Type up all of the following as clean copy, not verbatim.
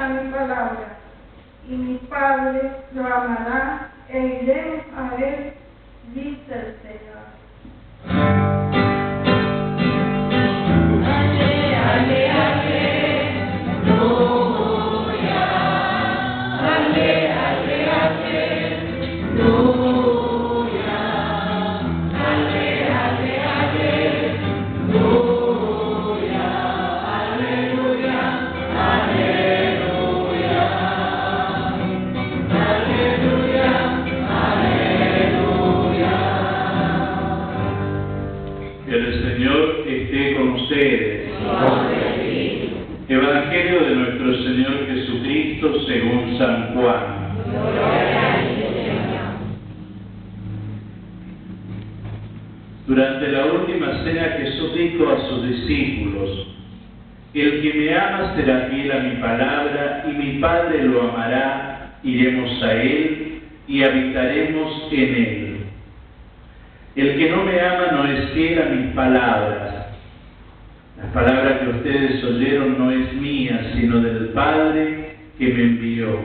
a mi palabra, y mi Padre lo amará, e iremos a él, dice el Señor. Evangelio de nuestro Señor Jesucristo según San Juan. Durante la última cena Jesús dijo a sus discípulos: el que me ama será fiel a mi palabra, y mi Padre lo amará, iremos a él y habitaremos en él. El que no me ama no es fiel a mis palabras. La palabra que ustedes oyeron no es mía, sino del Padre que me envió.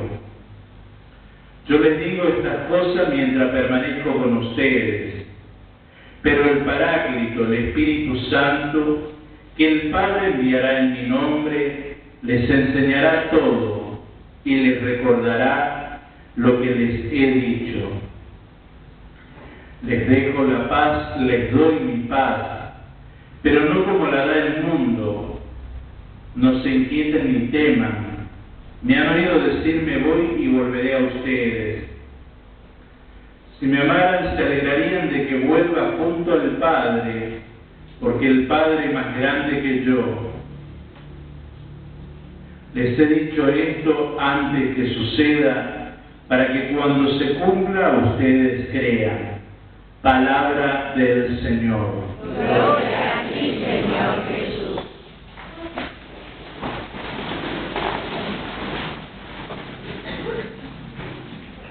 Yo les digo estas cosas mientras permanezco con ustedes, pero el Paráclito, el Espíritu Santo, que el Padre enviará en mi nombre, les enseñará todo y les recordará lo que les he dicho. Les dejo la paz, les doy mi paz, pero no como la da el mundo. No se inquieten ni teman. Me han oído decir: me voy y volveré a ustedes. Si me amaran, se alegrarían de que vuelva junto al Padre, porque el Padre es más grande que yo. Les he dicho esto antes que suceda, para que cuando se cumpla ustedes crean. Palabra del Señor. Gloria a ti, Señor Jesús.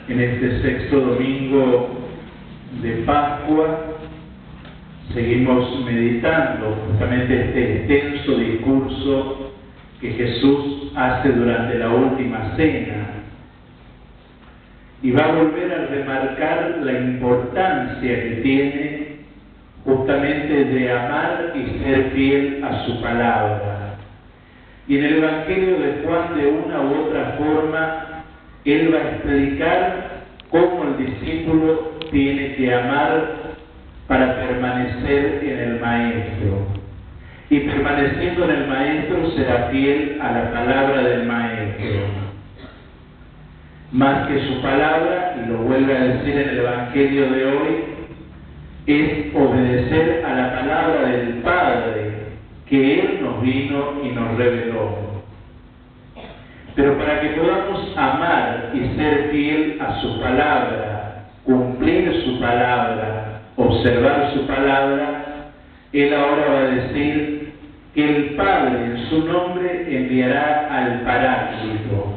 En este sexto domingo de Pascua seguimos meditando justamente este extenso discurso que Jesús hace durante la última cena, y va a volver a remarcar la importancia que tiene justamente de amar y ser fiel a su palabra. Y en el Evangelio de Juan, de una u otra forma, él va a explicar cómo el discípulo tiene que amar para permanecer en el Maestro. Y permaneciendo en el Maestro será fiel a la palabra del Maestro. Más que su palabra, y lo vuelve a decir en el Evangelio de hoy, es obedecer a la palabra del Padre que Él nos vino y nos reveló. Pero para que podamos amar y ser fiel a su palabra, cumplir su palabra, observar su palabra, Él ahora va a decir que el Padre en su nombre enviará al Paráclito.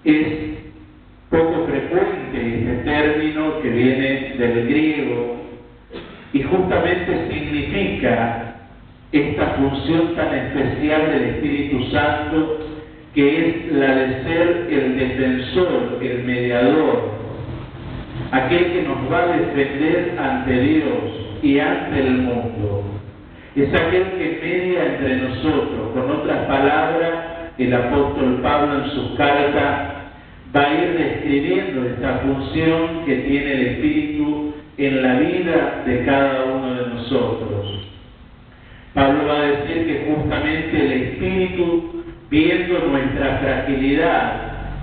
Es poco frecuente este término que viene del griego y justamente significa esta función tan especial del Espíritu Santo, que es la de ser el defensor, el mediador, aquel que nos va a defender ante Dios y ante el mundo. Es aquel que media entre nosotros. Con otras palabras, el apóstol Pablo en sus cartas va a ir describiendo esta función que tiene el Espíritu en la vida de cada uno de nosotros. Pablo va a decir que justamente el Espíritu, viendo nuestra fragilidad,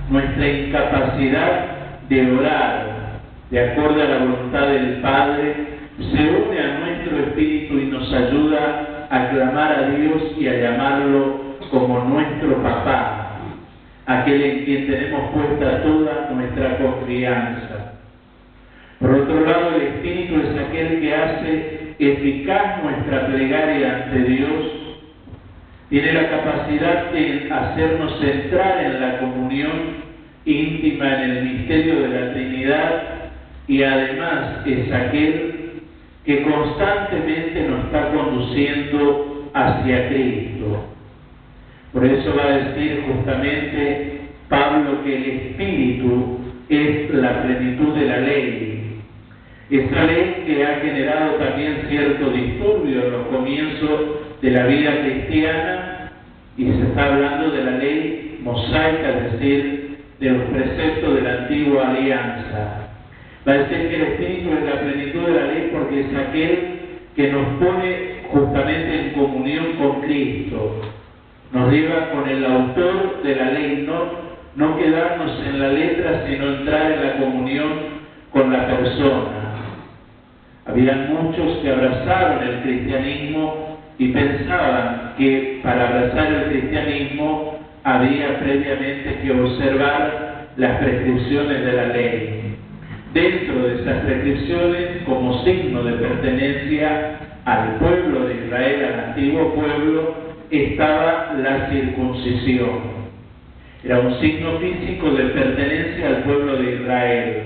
nuestra incapacidad de orar de acuerdo a la voluntad del Padre, se une a nuestro espíritu y nos ayuda a clamar a Dios y a llamarlo como nuestro papá, aquel en quien tenemos puesta toda nuestra confianza. Por otro lado, el Espíritu es aquel que hace eficaz nuestra plegaria ante Dios, tiene la capacidad de hacernos entrar en la comunión íntima en el misterio de la Trinidad, y además es aquel que constantemente nos está conduciendo hacia Cristo. Por eso va a decir justamente Pablo que el Espíritu es la plenitud de la ley. Esa ley que ha generado también cierto disturbio en los comienzos de la vida cristiana, y se está hablando de la ley mosaica, es decir, de los preceptos de la antigua alianza. Va a decir que el Espíritu es la plenitud de la ley porque es aquel que nos pone justamente en comunión con Cristo, nos lleva con el autor de la ley, no quedarnos en la letra, sino entrar en la comunión con la persona. Habían muchos que abrazaron el cristianismo y pensaban que para abrazar el cristianismo había previamente que observar las prescripciones de la ley. Dentro de esas prescripciones, como signo de pertenencia al pueblo de Israel, al antiguo pueblo, estaba la circuncisión. Era un signo físico de pertenencia al pueblo de Israel.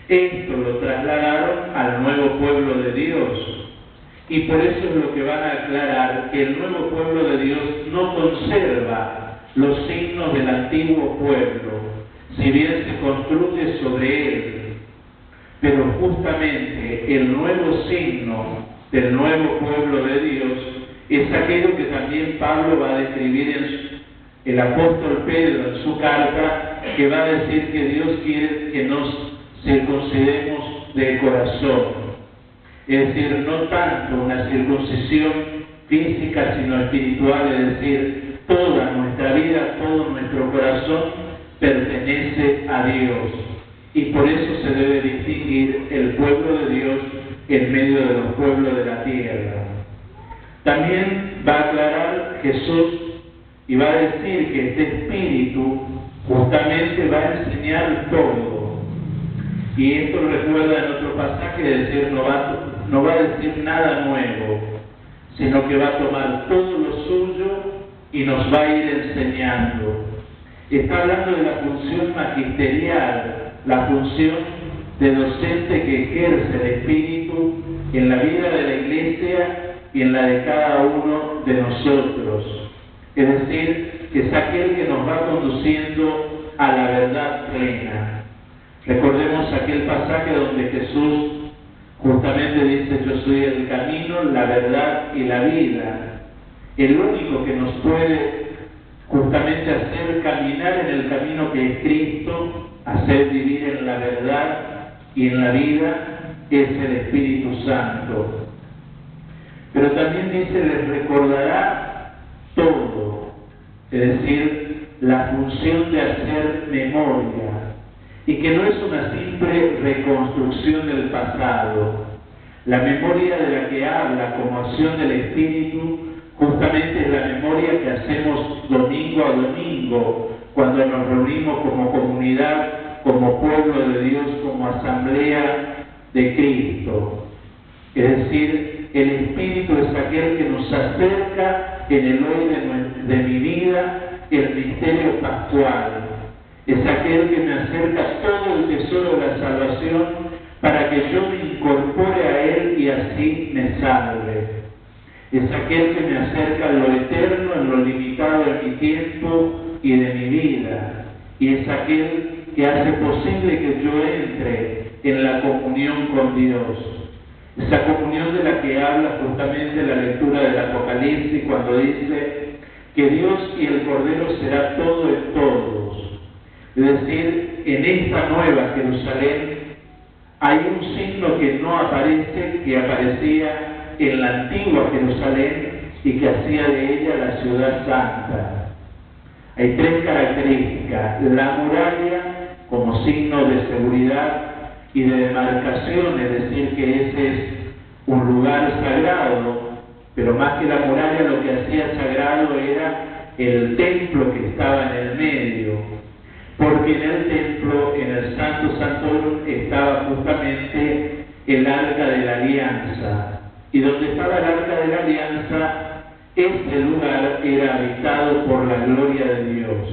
Esto lo trasladaron al nuevo pueblo de Dios. Y por eso es lo que van a aclarar, que el nuevo pueblo de Dios no conserva los signos del antiguo pueblo, si bien se construye sobre él. Pero justamente el nuevo signo del nuevo pueblo de Dios es aquello que también Pablo va a describir el apóstol Pedro en su carta, que va a decir que Dios quiere que nos circuncidemos de corazón. Es decir, no tanto una circuncisión física, sino espiritual, es decir, toda nuestra vida, todo nuestro corazón pertenece a Dios. Y por eso se debe distinguir el pueblo de Dios en medio de los pueblos de la tierra. También va a aclarar Jesús y va a decir que este Espíritu justamente va a enseñar todo. Y esto lo recuerda en otro pasaje, de decir, no va a decir nada nuevo, sino que va a tomar todo lo suyo y nos va a ir enseñando. Está hablando de la función magisterial, la función de docente que ejerce el Espíritu en la vida de la Iglesia y en la de cada uno de nosotros. Es decir, que es aquel que nos va conduciendo a la verdad plena. Recordemos aquel pasaje donde Jesús justamente dice: yo soy el camino, la verdad y la vida. El único que nos puede justamente hacer caminar en el camino que es Cristo, hacer vivir en la verdad y en la vida, es el Espíritu Santo. Pero también dice, les recordará todo, es decir, la función de hacer memoria, y que no es una simple reconstrucción del pasado. La memoria de la que habla como acción del Espíritu justamente es la memoria que hacemos domingo a domingo, cuando nos reunimos como comunidad, como pueblo de Dios, como asamblea de Cristo. Es decir, el Espíritu es aquel que nos acerca en el hoy de mi vida el misterio pascual. Es aquel que me acerca todo el tesoro de la salvación para que yo me incorpore a Él y así me salve. Es aquel que me acerca a lo eterno, en lo limitado de mi tiempo y de mi vida. Y es aquel que hace posible que yo entre en la comunión con Dios. Esa comunión de la que habla justamente la lectura del Apocalipsis, cuando dice que Dios y el Cordero será todo en todos. Es decir, en esta nueva Jerusalén hay un signo que no aparece, que aparecía en la antigua Jerusalén y que hacía de ella la ciudad santa. Hay tres características: la muralla como signo de seguridad y de demarcación, es decir, que ese es un lugar sagrado, pero más que la muralla lo que hacía sagrado era el templo que estaba en el medio, porque en el templo, en el Santo Santorum, estaba justamente el Arca de la Alianza, y donde estaba el Arca de la Alianza, este lugar era habitado por la gloria de Dios.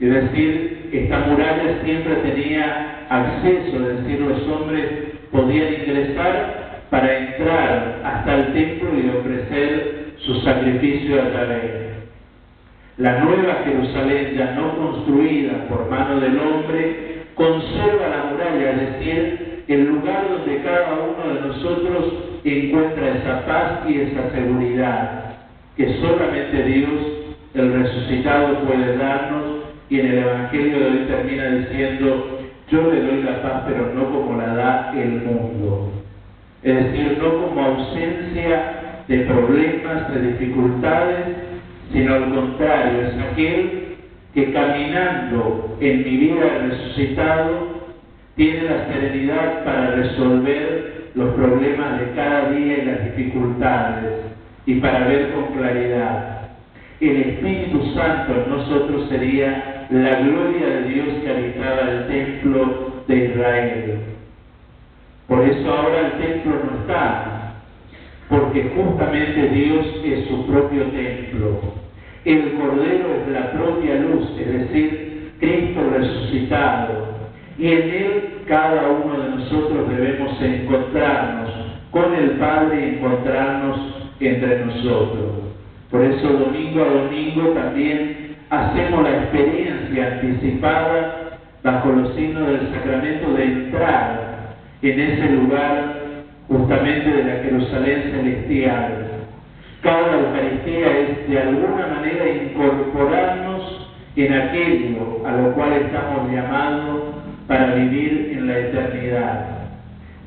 Es decir, esta muralla siempre tenía acceso, es decir, los hombres podían ingresar para entrar hasta el templo y ofrecer su sacrificio a través. La nueva Jerusalén, ya no construida por mano del hombre, conserva la muralla, es decir, el lugar donde cada uno de nosotros encuentra esa paz y esa seguridad que solamente Dios, el resucitado, puede darnos, y en el Evangelio de hoy termina diciendo: yo le doy la paz, pero no como la da el mundo. Es decir, no como ausencia de problemas, de dificultades, sino al contrario, es aquel que caminando en mi vida resucitado tiene la serenidad para resolver los problemas de cada día y las dificultades, y para ver con claridad. El Espíritu Santo en nosotros sería la gloria de Dios que habitaba el templo de Israel. Por eso ahora el templo no está, porque justamente Dios es su propio templo. El Cordero es la propia luz, es decir, Cristo resucitado. Y en Él cada uno de nosotros debemos encontrarnos con el Padre y encontrarnos entre nosotros. Por eso domingo a domingo también hacemos la experiencia anticipada bajo los signos del sacramento de entrar en ese lugar justamente de la Jerusalén celestial. Cada Eucaristía es de alguna manera incorporarnos en aquello a lo cual estamos llamados para vivir en la eternidad.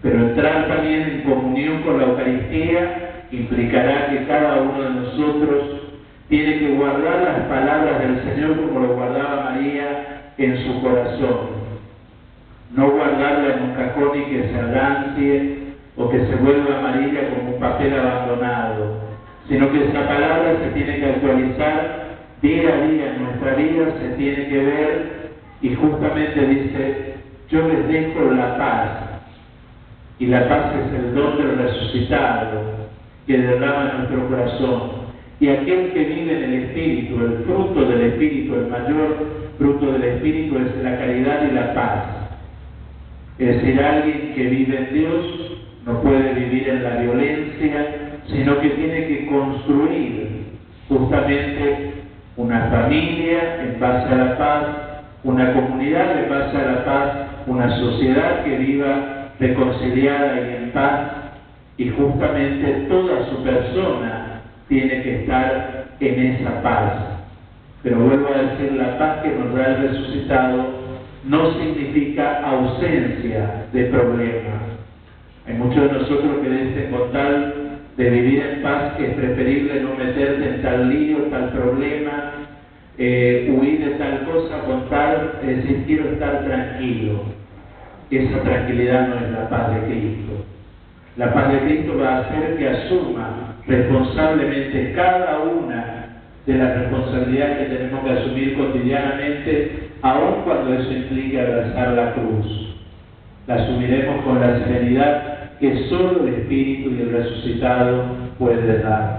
Pero entrar también en comunión con la Eucaristía implicará que cada uno de nosotros tiene que guardar las palabras del Señor como lo guardaba María en su corazón. No guardarla en un cajón y que se alancie o que se vuelva amarilla como un papel abandonado, sino que esa palabra se tiene que actualizar día a día en nuestra vida, se tiene que ver, y justamente dice: yo les dejo la paz, y la paz es el don del resucitado que derrama en nuestro corazón. Y aquel que vive en el Espíritu, el fruto del Espíritu, el mayor fruto del Espíritu es la caridad y la paz. Es decir, alguien que vive en Dios no puede vivir en la violencia, sino que tiene que construir justamente una familia en base a la paz, una comunidad en base a la paz, una sociedad que viva reconciliada y en paz, y justamente toda su persona tiene que estar en esa paz. Pero vuelvo a decir, la paz que nos da el resucitado no significa ausencia de problemas. Hay muchos de nosotros que dicen: con tal de vivir en paz es preferible no meterte en tal lío, tal problema, huir de tal cosa, con tal, es decir, quiero estar tranquilo. Esa tranquilidad no es la paz de Cristo. La paz de Cristo va a hacer que asuma responsablemente cada una de las responsabilidades que tenemos que asumir cotidianamente, aun cuando eso implique abrazar la cruz. La asumiremos con la serenidad que solo el Espíritu y el resucitado puede dar.